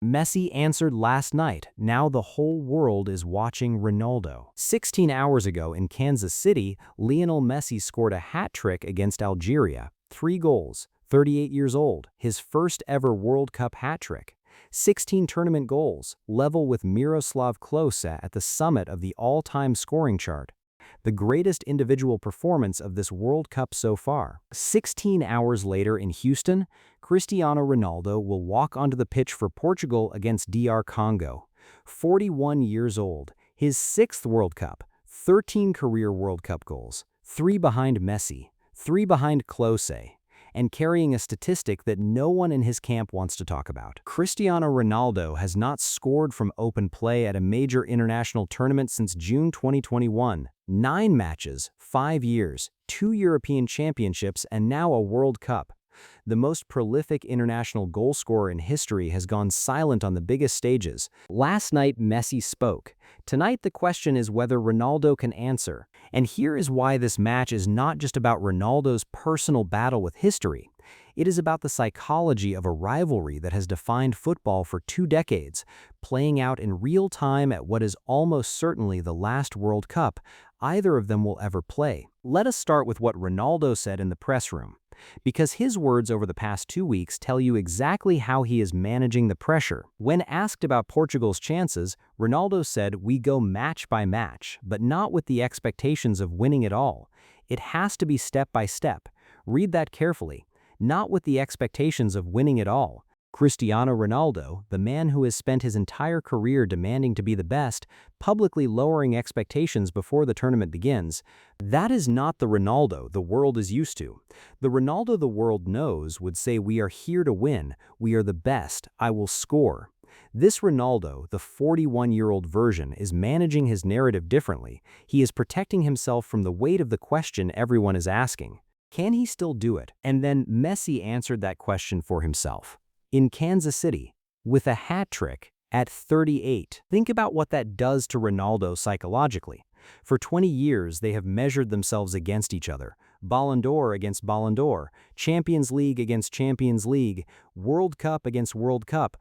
Messi answered last night. Now the whole world is watching Ronaldo. 16 hours ago in Kansas City, Lionel Messi scored a hat trick against Algeria. 3 goals, 38 years old, his first ever World Cup hat trick. 16 tournament goals, level with Miroslav Klose at the summit of the all-time scoring chart. The greatest individual performance of this World Cup so far. 16 hours later in Houston, Cristiano Ronaldo will walk onto the pitch for Portugal against DR Congo. 41 years old, his 6th World Cup, 13 career World Cup goals, 3 behind Messi, 3 behind Klose, and carrying a statistic that no one in his camp wants to talk about. Cristiano Ronaldo has not scored from open play at a major international tournament since June 2021. 9 matches, 5 years, 2 European championships, and now a World Cup. The most prolific international goal scorer in history has gone silent on the biggest stages. Last night, Messi spoke. Tonight, the question is whether Ronaldo can answer. And here is why this match is not just about Ronaldo's personal battle with history. It is about the psychology of a rivalry that has defined football for 2 decades, playing out in real time at what is almost certainly the last World Cup either of them will ever play. Let us start with what Ronaldo said in the press room, because his words over the past 2 weeks tell you exactly how he is managing the pressure. When asked about Portugal's chances, Ronaldo said, "We go match by match, but not with the expectations of winning it all. It has to be step by step." Read that carefully. Not with the expectations of winning it all. Cristiano Ronaldo, the man who has spent his entire career demanding to be the best, publicly lowering expectations before the tournament begins, that is not the Ronaldo the world is used to. The Ronaldo the world knows would say, "We are here to win, we are the best, I will score." This Ronaldo, the 41-year-old version, is managing his narrative differently. He is protecting himself from the weight of the question everyone is asking. Can he still do it? And then Messi answered that question for himself. In Kansas City, with a hat trick at 38. Think about what that does to Ronaldo psychologically. For 20 years, they have measured themselves against each other. Ballon d'Or against Ballon d'Or, Champions League against Champions League, World Cup against World Cup.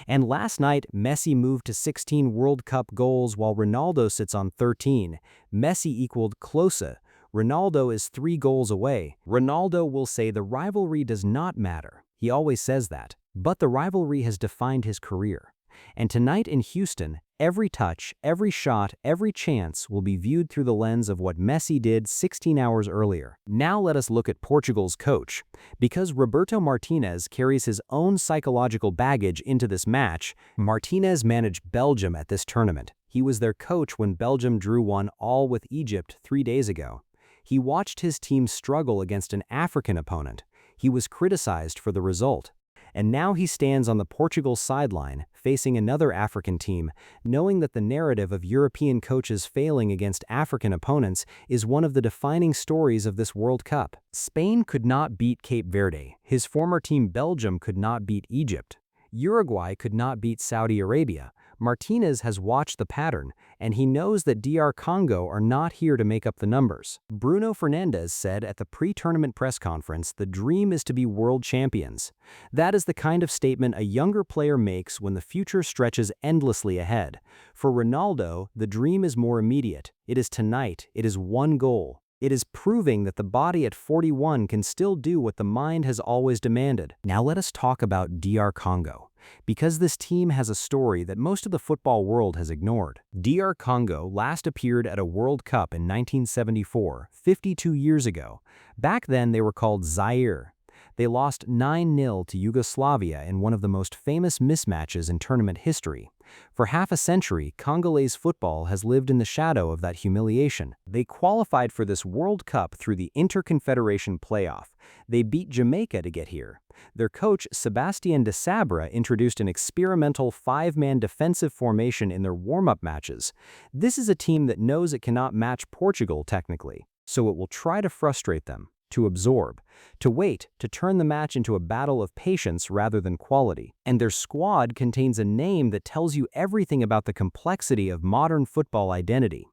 And last night, Messi moved to 16 World Cup goals while Ronaldo sits on 13. Messi equaled Klose. Ronaldo is 3 goals away. Ronaldo will say the rivalry does not matter. He always says that. But the rivalry has defined his career. And tonight in Houston, every touch, every shot, every chance will be viewed through the lens of what Messi did 16 hours earlier. Now let us look at Portugal's coach. Because Roberto Martinez carries his own psychological baggage into this match, Martinez managed Belgium at this tournament. He was their coach when Belgium drew 1-1 with Egypt 3 days ago. He watched his team struggle against an African opponent. He was criticized for the result. And now he stands on the Portugal sideline, facing another African team, knowing that the narrative of European coaches failing against African opponents is one of the defining stories of this World Cup. Spain could not beat Cape Verde. His former team Belgium could not beat Egypt. Uruguay could not beat Saudi Arabia. Martinez has watched the pattern, and he knows that DR Congo are not here to make up the numbers. Bruno Fernandes said at the pre-tournament press conference, "The dream is to be world champions." That is the kind of statement a younger player makes when the future stretches endlessly ahead. For Ronaldo, the dream is more immediate. It is tonight. It is 1 goal. It is proving that the body at 41 can still do what the mind has always demanded. Now let us talk about DR Congo, because this team has a story that most of the football world has ignored. DR Congo last appeared at a World Cup in 1974, 52 years ago. Back then they were called Zaire. They lost 9-0 to Yugoslavia in one of the most famous mismatches in tournament history. For half a century, Congolese football has lived in the shadow of that humiliation. They qualified for this World Cup through the Interconfederation playoff. They beat Jamaica to get here. Their coach, Sébastien Desabre, introduced an experimental 5-man defensive formation in their warm-up matches. This is a team that knows it cannot match Portugal technically, so it will try to frustrate them, to absorb, to wait, to turn the match into a battle of patience rather than quality. And their squad contains a name that tells you everything about the complexity of modern football identity.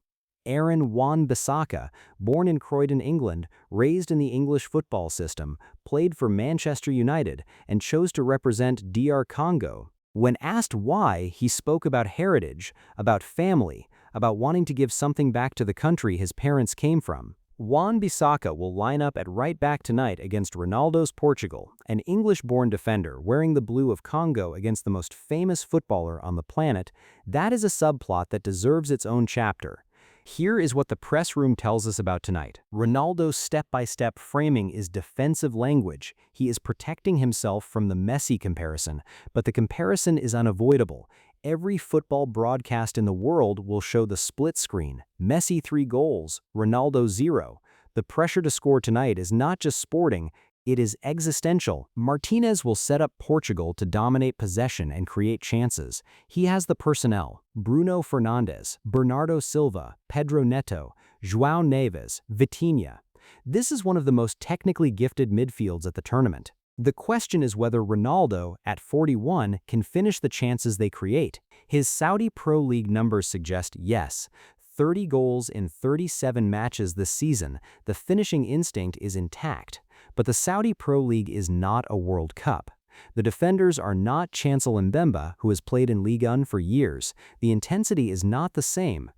Wan-bissaka, born in Croydon, England, raised in the English football system, played for Manchester United, and chose to represent DR Congo. When asked why, he spoke about heritage, about family, about wanting to give something back to the country his parents came from. Wan-bissaka will line up at right back tonight against Ronaldo's Portugal, an English-born defender wearing the blue of Congo against the most famous footballer on the planet. That is a subplot that deserves its own chapter. Here is what the press room tells us about tonight. Ronaldo's step-by-step framing is defensive language. He is protecting himself from the Messi comparison, but the comparison is unavoidable. Every football broadcast in the world will show the split screen. Messi 3 goals, Ronaldo 0. The pressure to score tonight is not just sporting, it is existential. Martinez will set up Portugal to dominate possession and create chances. He has the personnel: Bruno Fernandes, Bernardo Silva, Pedro Neto, João Neves, Vitinha. This is one of the most technically gifted midfields at the tournament. The question is whether Ronaldo, at 41, can finish the chances they create. His Saudi Pro League numbers suggest yes. 30 goals in 37 matches this season, the finishing instinct is intact. But the Saudi Pro League is not a World Cup. The defenders are not Chancel Mbemba, who has played in Ligue 1 for years. The intensity is not the same.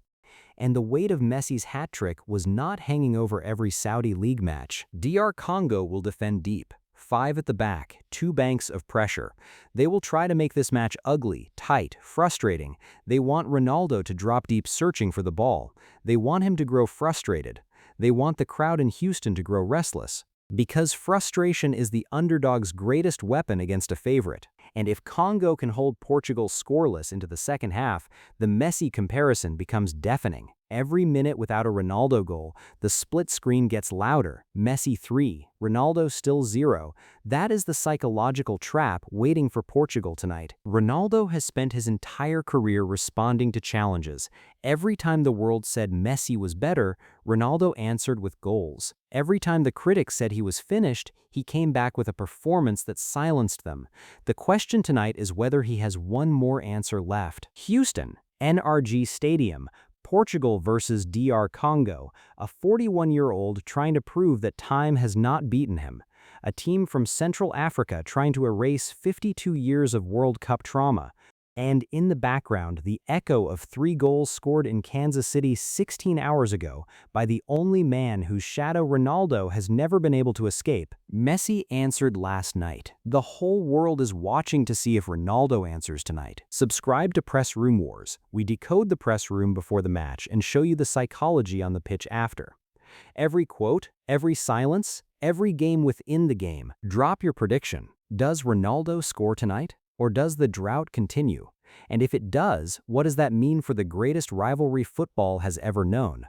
And the weight of Messi's hat-trick was not hanging over every Saudi League match. DR Congo will defend deep. 5 at the back, 2 banks of pressure. They will try to make this match ugly, tight, frustrating. They want Ronaldo to drop deep searching for the ball. They want him to grow frustrated. They want the crowd in Houston to grow restless. Because frustration is the underdog's greatest weapon against a favorite. And if Congo can hold Portugal scoreless into the second half, the Messi comparison becomes deafening. Every minute without a Ronaldo goal, the split screen gets louder. Messi 3, Ronaldo still 0. That is the psychological trap waiting for Portugal tonight. Ronaldo has spent his entire career responding to challenges. Every time the world said Messi was better, Ronaldo answered with goals. Every time the critics said he was finished, he came back with a performance that silenced them. The question tonight is whether he has one more answer left. Houston, NRG Stadium, Portugal versus DR Congo, a 41-year-old trying to prove that time has not beaten him. A team from Central Africa trying to erase 52 years of World Cup trauma. And in the background, the echo of 3 goals scored in Kansas City 16 hours ago by the only man whose shadow Ronaldo has never been able to escape. Messi answered last night. The whole world is watching to see if Ronaldo answers tonight. Subscribe to Press Room Wars. We decode the press room before the match and show you the psychology on the pitch after. Every quote, every silence, every game within the game. Drop your prediction. Does Ronaldo score tonight? Or does the drought continue? And if it does, what does that mean for the greatest rivalry football has ever known?